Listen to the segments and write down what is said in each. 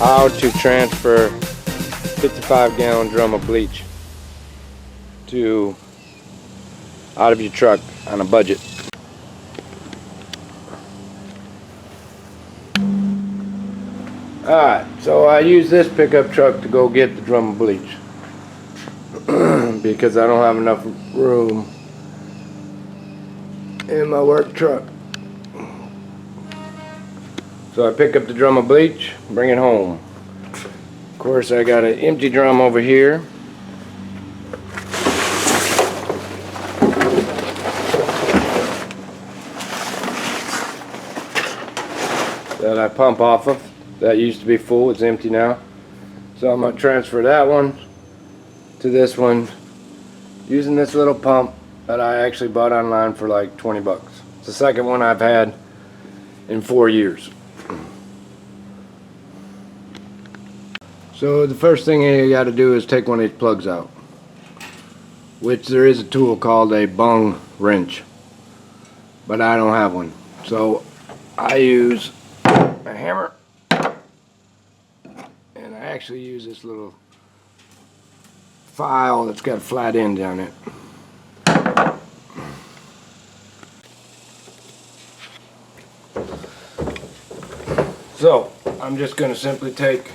how to transfer 55-gallon drum of bleach out of your truck on a budget. Alright, so I use this pickup truck to go get the drum of bleach because I don't have enough room in my work truck. So I pick up the drum of bleach, bring it home. Of course, I got an empty drum over here. That I pump off of. That used to be full, it's empty now. So I'm going to transfer that one to this one using this little pump that I actually bought online for like 20 bucks. It's the second one I've had in 4 years. So the first thing you got to do is take one of these plugs out, which there is a tool called a bung wrench, but I don't have one. So I use a hammer, and I actually use this little file that's got a flat end down it. So I'm just going to simply take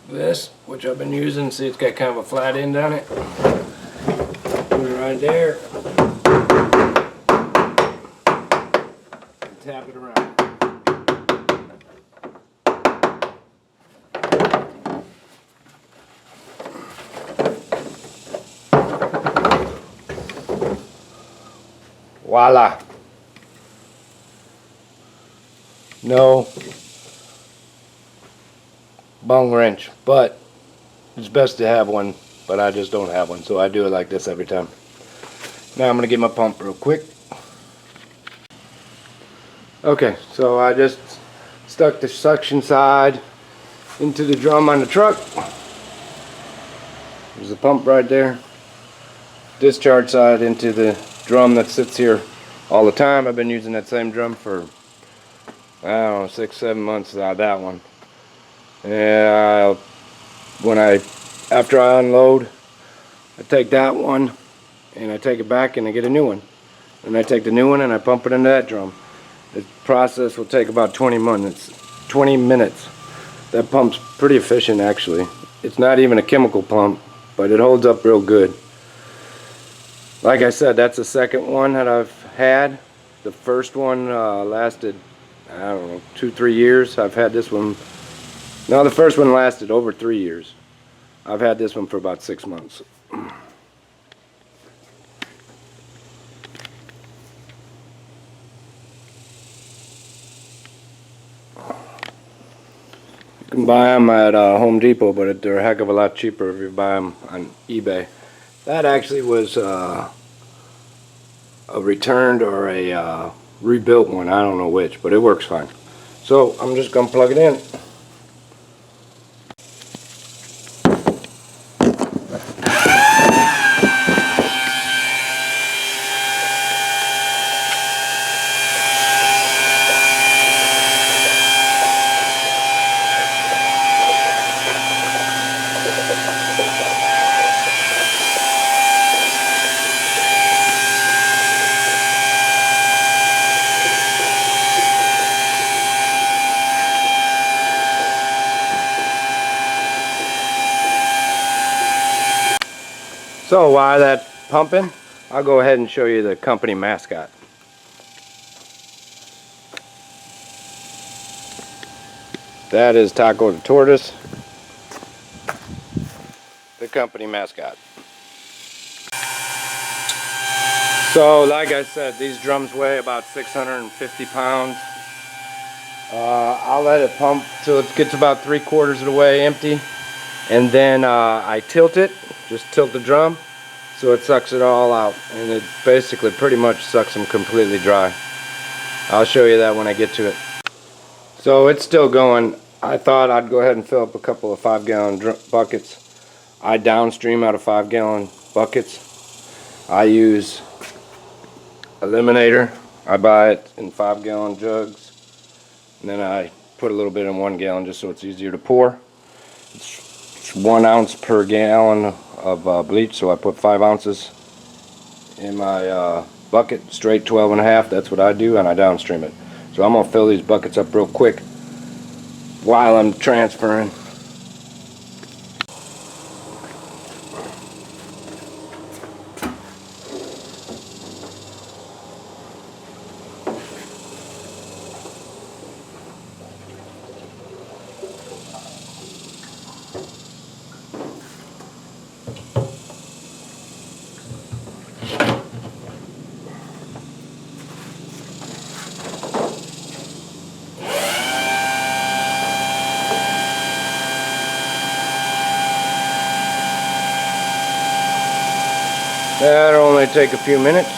this, which I've been using. See, it's got kind of a flat end on it. Put it right there and tap it around. Voila. No bung wrench, but it's best to have one, but I just don't have one, so I do it like this every time. Now I'm going to get my pump real quick. Okay, so I just stuck the suction side into the drum on the truck. There's the pump right there. Discharge side into the drum that sits here all the time. I've been using that same drum for, I don't know, 6-7 months out of that one. And after I unload, I take that one and I take it back and I get a new one. And I take the new one and I pump it into that drum. The process will take about 20 minutes. That pump's pretty efficient actually. It's not even a chemical pump, but it holds up real good. Like I said, that's the second one that I've had. The first one lasted, I don't know, 2-3 years. I've had this one. No, the first one lasted over 3 years. I've had this one for about 6 months. You can buy them at Home Depot, but they're a heck of a lot cheaper if you buy them on eBay. That actually was a returned or a rebuilt one. I don't know which, but it works fine. So I'm just going to plug it in. So while that's pumping, I'll go ahead and show you the company mascot. That is Taco the Tortoise, the company mascot. So like I said, these drums weigh about 650 pounds. I'll let it pump till it gets about 3/4 of the way empty, and then I tilt it. Just tilt the drum so it sucks it all out, and it basically pretty much sucks them completely dry. I'll show you that when I get to it. So it's still going. I thought I'd go ahead and fill up a couple of 5-gallon buckets. I downstream out of 5-gallon buckets. I use eliminator I buy it in 5-gallon jugs, and then I put a little bit in 1 gallon just so it's easier to pour. It's 1 ounce per gallon of bleach, so I put 5 ounces in my bucket, straight 12.5. That's what I do, and I downstream it. So I'm gonna fill these buckets up real quick while I'm transferring. That'll only take a few minutes.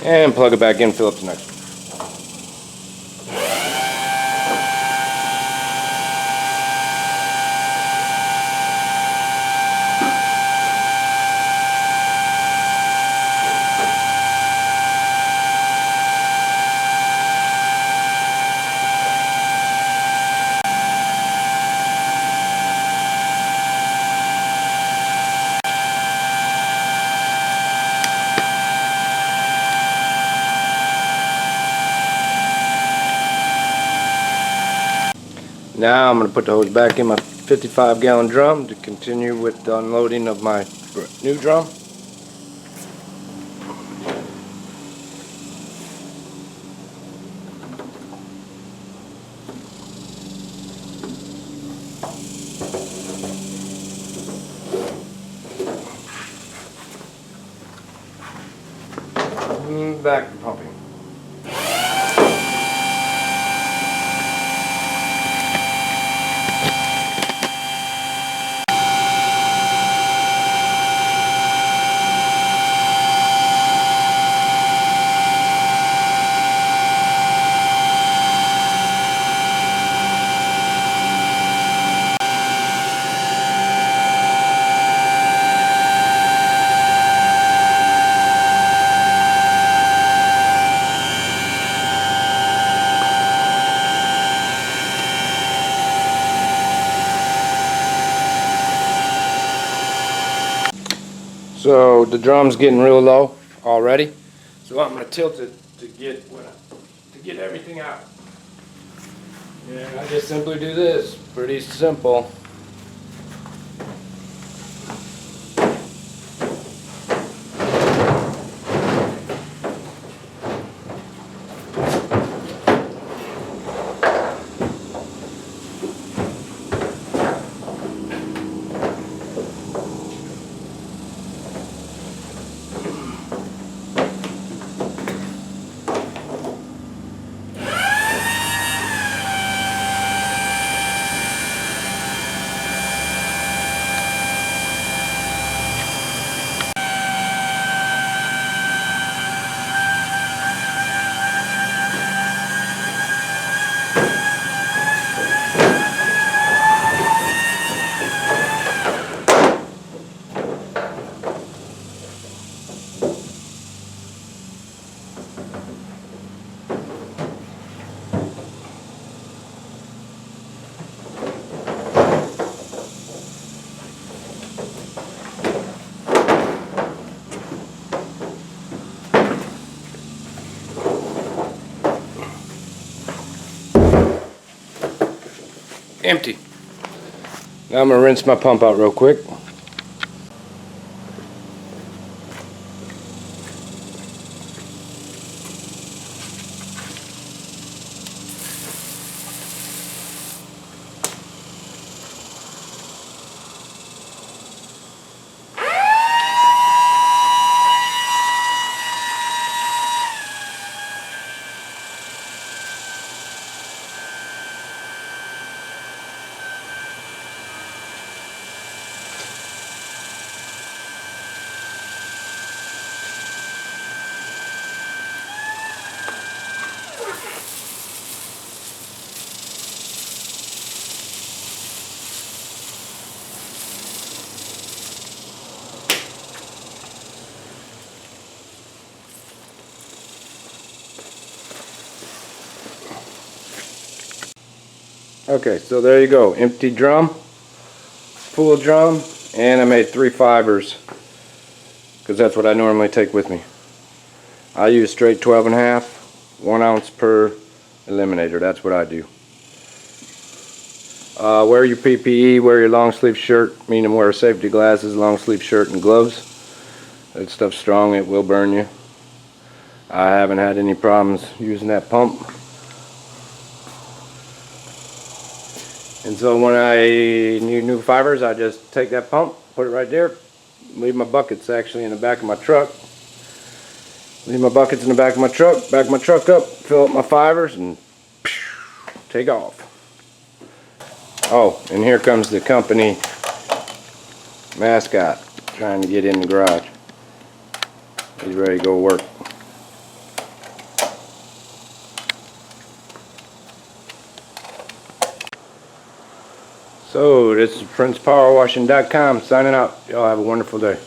And plug it back in, fill up the next one. Now I'm going to put the hose back in my 55-gallon drum to continue with the unloading of my new drum. Back to pumping. So the drum's getting real low already, so I'm going to tilt it to get everything out. And I just simply do this. Pretty simple. Empty. Now I'm going to rinse my pump out real quick. Okay, so there you go. Empty drum, full drum, and I made 3 fibers because that's what I normally take with me. I use straight 12.5, 1 ounce per eliminator. That's what I do. Wear your PPE, wear your long sleeve shirt, meaning wear safety glasses, long sleeve shirt, and gloves. That stuff's strong, it will burn you. I haven't had any problems using that pump. And so when I need new fibers, I just take that pump, put it right there, leave my buckets actually in the back of my truck. Leave my buckets in the back of my truck, back my truck up, fill up my fibers, and take off. Oh, and here comes the company mascot trying to get in the garage. He's ready to go work. So, this is PrincePowerwashing.com signing out. Y'all have a wonderful day.